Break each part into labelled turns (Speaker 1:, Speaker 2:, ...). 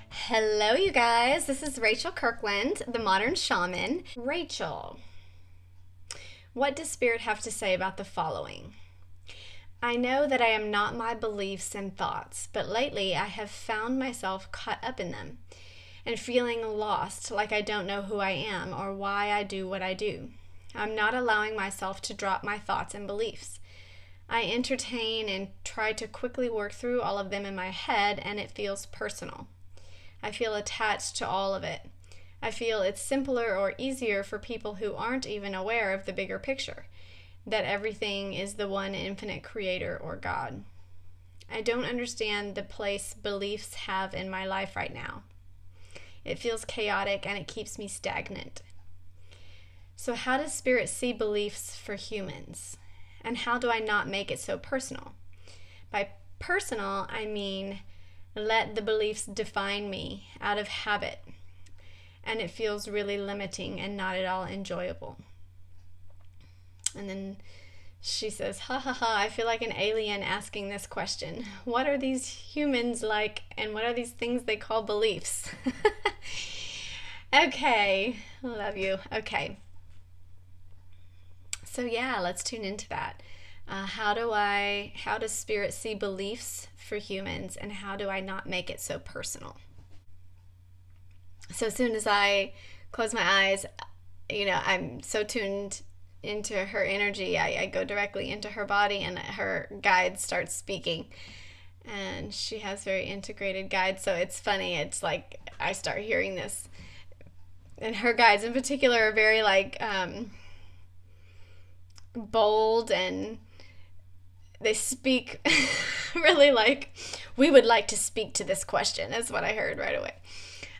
Speaker 1: Hello, you guys. This is Rachel Kirkland, the modern shaman. Rachel, what does Spirit have to say about the following? I know that I am not my beliefs and thoughts, but lately I have found myself caught up in them and feeling lost, like I don't know who I am or why I do what I do. I'm not allowing myself to drop my thoughts and beliefs. I entertain and try to quickly work through all of them in my head, and it feels personal. I feel attached to all of it. I feel it's simpler or easier for people who aren't even aware of the bigger picture, that everything is the one infinite creator or God. I don't understand the place beliefs have in my life right now. It feels chaotic and it keeps me stagnant. So how does Spirit see beliefs for humans? And how do I not make it so personal? By personal, I mean let the beliefs define me out of habit, and it feels really limiting and not at all enjoyable. And then she says, ha ha ha, I feel like an alien asking this question. What are these humans like, and what are these things they call beliefs? Okay, love you. Okay. So yeah, let's tune into that. How does Spirit see beliefs for humans, and how do I not make it so personal? So as soon as I close my eyes, I'm so tuned into her energy, I go directly into her body, and her guide starts speaking. And she has very integrated guides, so it's funny. It's like I start hearing this. And her guides in particular are very bold, and they speak really like, we would like to speak to this question. That's what I heard right away.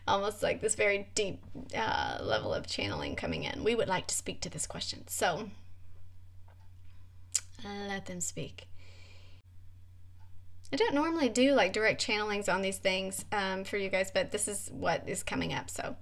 Speaker 1: Almost like this very deep level of channeling coming in. We would like to speak to this question. So let them speak. I don't normally do like direct channelings on these things for you guys, but this is what is coming up. So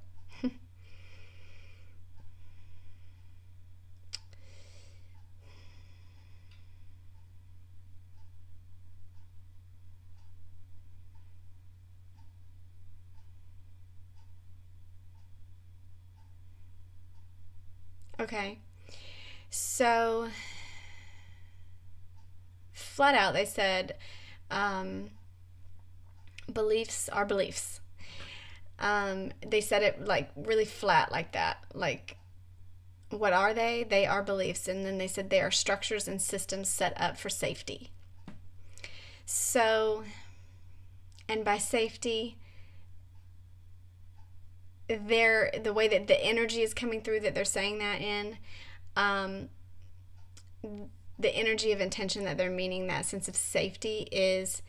Speaker 1: okay, so flat out they said beliefs are beliefs. They said it like really flat like that. Like, what are they? They are beliefs. And then they said they are structures and systems set up for safety. So, and by safety, the way that the energy is coming through that they're saying that in, the energy of intention that they're meaning that sense of safety is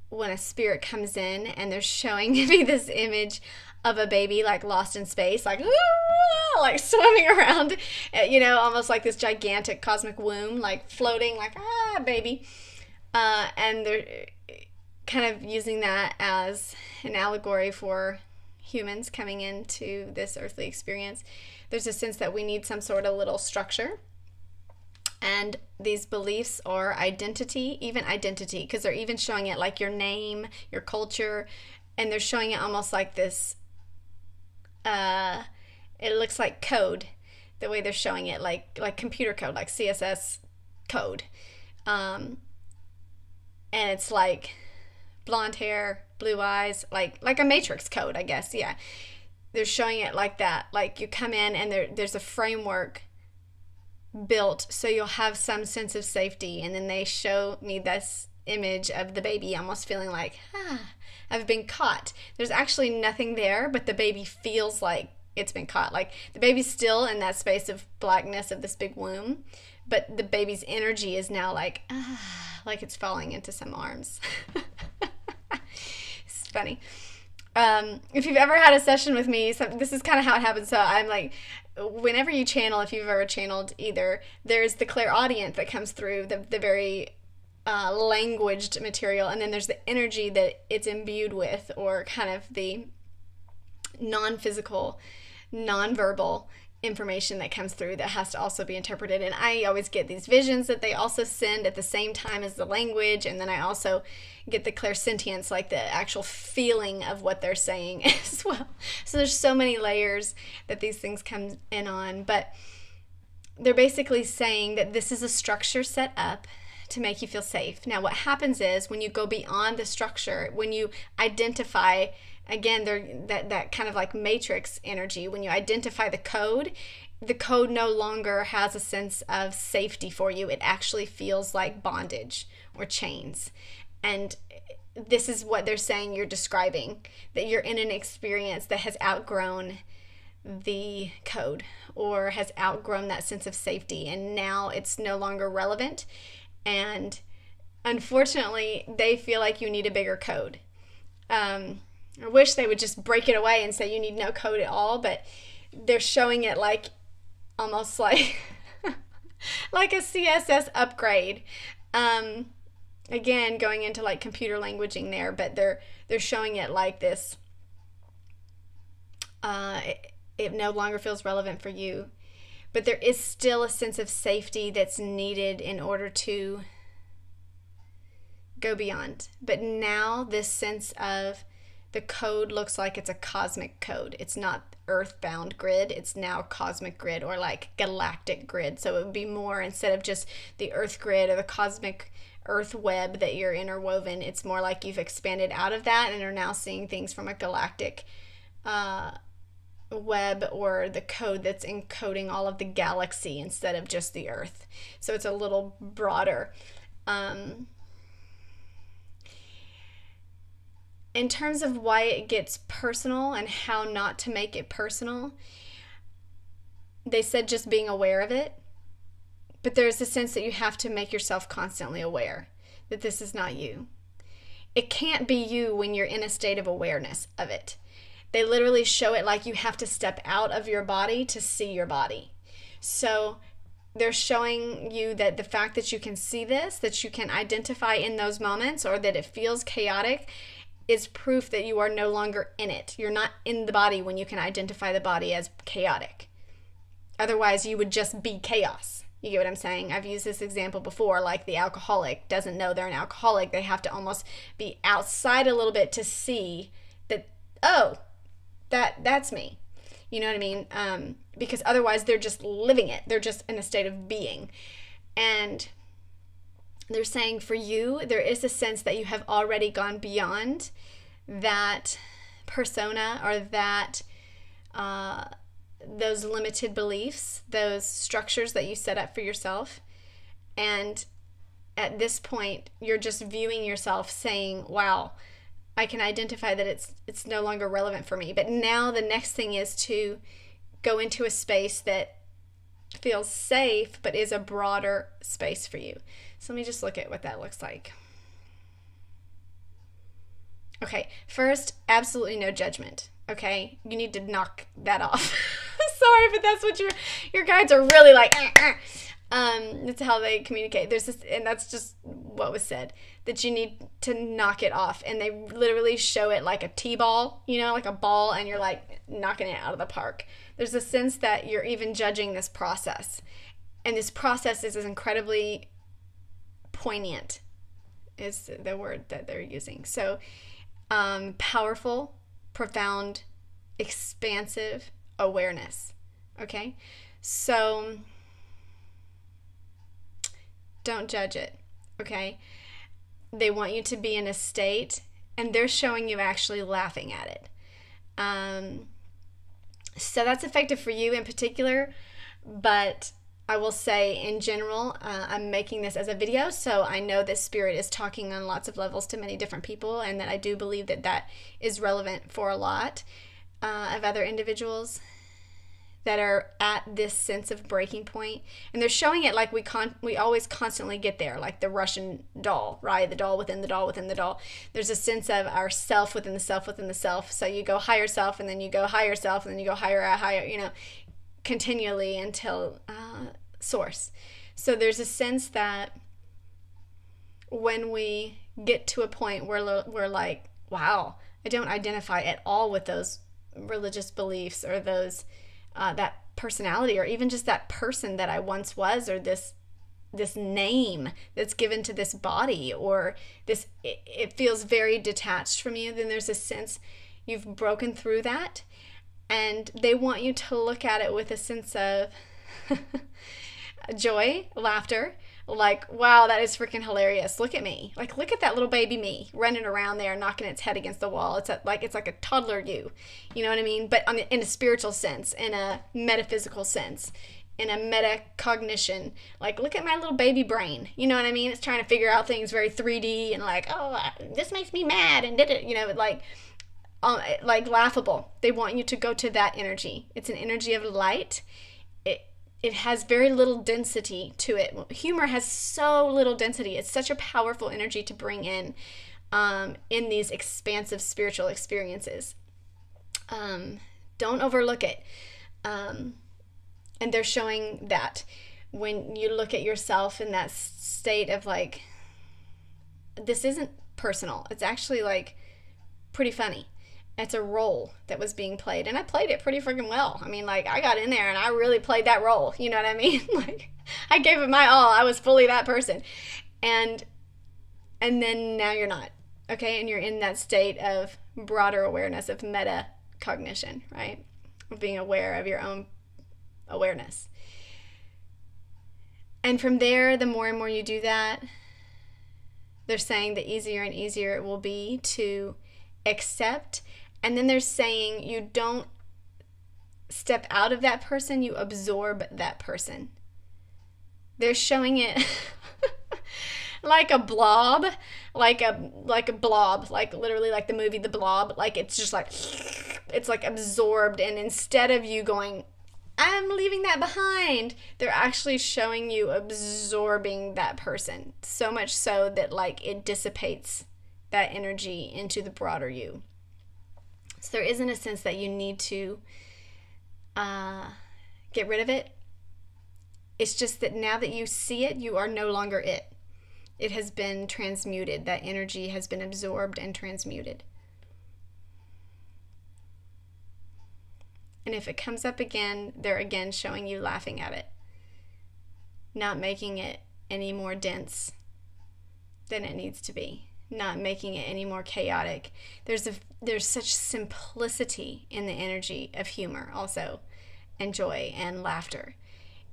Speaker 1: when a spirit comes in and they're showing me this image of a baby like lost in space, like swimming around, almost like this gigantic cosmic womb, like floating, like baby, and they're kind of using that as an allegory for humans coming into this earthly experience. There's a sense that we need some sort of little structure, and these beliefs or identity, because they're even showing it like your name, your culture, and they're showing it almost like this, it looks like code, the way they're showing it, like computer code, like CSS code. And it's like blonde hair, blue eyes, like a matrix code, I guess. Yeah, they're showing it like that. Like you come in and there's a framework built so you'll have some sense of safety. And then they show me this image of the baby almost feeling like, I've been caught. There's actually nothing there, but the baby feels like it's been caught. Like the baby's still in that space of blackness of this big womb, but the baby's energy is now like it's falling into some arms. It's funny. If you've ever had a session with me, this is kind of how it happens. So I'm like, whenever you channel, if you've ever channeled either, there's the clairaudient that comes through, the very languaged material, and then there's the energy that it's imbued with, or kind of the non-physical, non-verbal information that comes through that has to also be interpreted. And I always get these visions that they also send at the same time as the language, and then I also get the clairsentience, like the actual feeling of what they're saying as well. So there's so many layers that these things come in on, but they're basically saying that this is a structure set up to make you feel safe. Now what happens is when you go beyond the structure, when you identify, again, that kind of like matrix energy, when you identify the code no longer has a sense of safety for you. It actually feels like bondage or chains. And this is what they're saying you're describing, that you're in an experience that has outgrown the code or has outgrown that sense of safety, and now it's no longer relevant. And unfortunately, they feel like you need a bigger code. I wish they would just break it away and say you need no code at all, but they're showing it like almost like like a CSS upgrade. Again, going into like computer languaging there, but they're showing it like this. It no longer feels relevant for you, but there is still a sense of safety that's needed in order to go beyond. But now this sense of the code looks like it's a cosmic code. It's not earthbound grid. It's now cosmic grid or like galactic grid. So it would be more, instead of just the earth grid or the cosmic earth web that you're interwoven, it's more like you've expanded out of that and are now seeing things from a galactic web, or the code that's encoding all of the galaxy instead of just the earth. So it's a little broader. In terms of why it gets personal and how not to make it personal, they said just being aware of it. But there's a sense that you have to make yourself constantly aware that this is not you. It can't be you when you're in a state of awareness of it. They literally show it like you have to step out of your body to see your body. So they're showing you that the fact that you can see this, that you can identify in those moments, or that it feels chaotic, is proof that you are no longer in it. You're not in the body when you can identify the body as chaotic. Otherwise, you would just be chaos. You get what I'm saying? I've used this example before, like the alcoholic doesn't know they're an alcoholic. They have to almost be outside a little bit to see that, oh, that's me. You know what I mean? Because otherwise they're just living it. They're just in a state of being. And they're saying for you, there is a sense that you have already gone beyond that persona, or that those limited beliefs, those structures that you set up for yourself. And at this point, you're just viewing yourself saying, wow, I can identify that it's no longer relevant for me. But now the next thing is to go into a space that feels safe, but is a broader space for you. So let me just look at what that looks like. Okay, first, absolutely no judgment. Okay, you need to knock that off. Sorry, but that's what your guides are really like. That's how they communicate. There's this, and that's just what was said, that you need to knock it off. And they literally show it like a T-ball, you know, like a ball, and you're like knocking it out of the park. There's a sense that you're even judging this process. And this process is incredibly poignant, is the word that they're using. So powerful, profound, expansive awareness. Okay? So don't judge it. Okay? They want you to be in a state, and they're showing you actually laughing at it. So that's effective for you in particular, but I will say in general, I'm making this as a video, so I know that Spirit is talking on lots of levels to many different people, and that I do believe that that is relevant for a lot of other individuals that are at this sense of breaking point. And they're showing it like we always constantly get there, like the Russian doll, right? The doll within the doll within the doll. There's a sense of our self within the self within the self. So you go higher self, and then you go higher self, and then you go higher, you know, continually until source. So there's a sense that when we get to a point where we're like, wow, I don't identify at all with those religious beliefs or those that personality, or even just that person that I once was, or this name that's given to this body, or this, it feels very detached from you, then there's a sense you've broken through that, and they want you to look at it with a sense of joy, laughter, like, wow, that is freaking hilarious. Look at me. Like, look at that little baby me running around there, knocking its head against the wall. It's like a toddler you. You know what I mean? But in a spiritual sense, in a metaphysical sense, in a metacognition. Like, look at my little baby brain. You know what I mean? It's trying to figure out things very 3D and like, oh, this makes me mad and did it. You know, like laughable. They want you to go to that energy. It's an energy of light. It has very little density to it. Humor has so little density. It's such a powerful energy to bring in these expansive spiritual experiences. Don't overlook it. And they're showing that when you look at yourself in that state of like, this isn't personal. It's actually like pretty funny. It's a role that was being played, and I played it pretty freaking well. I mean, like, I got in there and I really played that role. You know what I mean? Like, I gave it my all. I was fully that person. And then now you're not. Okay? And you're in that state of broader awareness, of metacognition, right? Of being aware of your own awareness. And from there, the more and more you do that, they're saying the easier and easier it will be to accept. And then they're saying you don't step out of that person, you absorb that person. They're showing it like a blob, like a blob, like literally like the movie The Blob. Like, it's just like, it's like absorbed. And instead of you going, I'm leaving that behind, they're actually showing you absorbing that person. So much so that like it dissipates that energy into the broader you. So there isn't a sense that you need to get rid of it. It's just that now that you see it, you are no longer it. It has been transmuted. That energy has been absorbed and transmuted. And if it comes up again, they're again showing you laughing at it, not making it any more dense than it needs to be, not making it any more chaotic. There's such simplicity in the energy of humor also, and joy and laughter.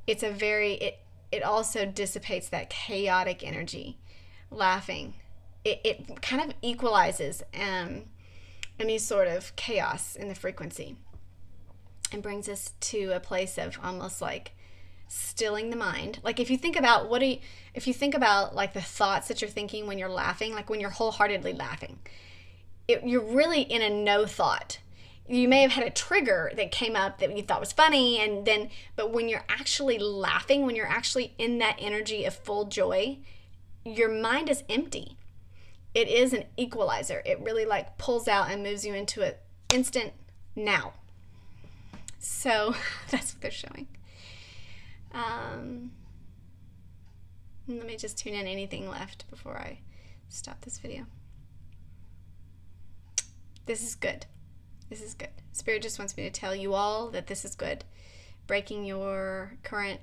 Speaker 1: It's it also dissipates that chaotic energy. Laughing, it kind of equalizes any sort of chaos in the frequency, and brings us to a place of almost like stilling the mind. Like, if you think about like the thoughts that you're thinking when you're laughing, like when you're wholeheartedly laughing, you're really in a no thought. You may have had a trigger that came up that you thought was funny, but when you're actually laughing, when you're actually in that energy of full joy, your mind is empty. It is an equalizer. It really like pulls out and moves you into an instant now. So that's what they're showing. Let me just tune in anything left before I stop this video. This is good. This is good. Spirit just wants me to tell you all that this is good. Breaking your current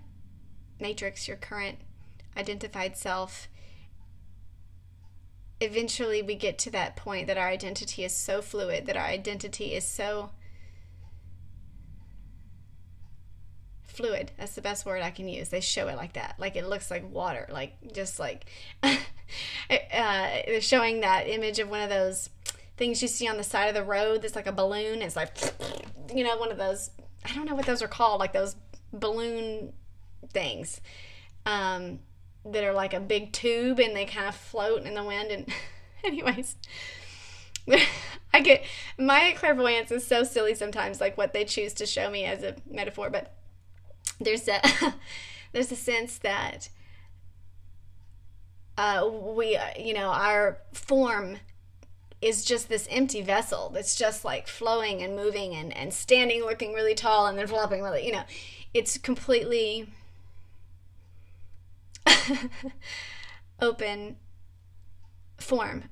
Speaker 1: matrix, your current identified self. Eventually we get to that point that our identity is so fluid, that our identity is so fluid. That's the best word I can use. They show it like that. Like, it looks like water. Like, just like they're showing that image of one of those things you see on the side of the road that's like a balloon. It's like, you know, one of those, I don't know what those are called, like those balloon things that are like a big tube and they kind of float in the wind. And anyways, I get, my clairvoyance is so silly sometimes, like what they choose to show me as a metaphor, but there's a sense that our form is just this empty vessel that's just like flowing and moving and standing looking really tall and then flopping really, it's completely open form.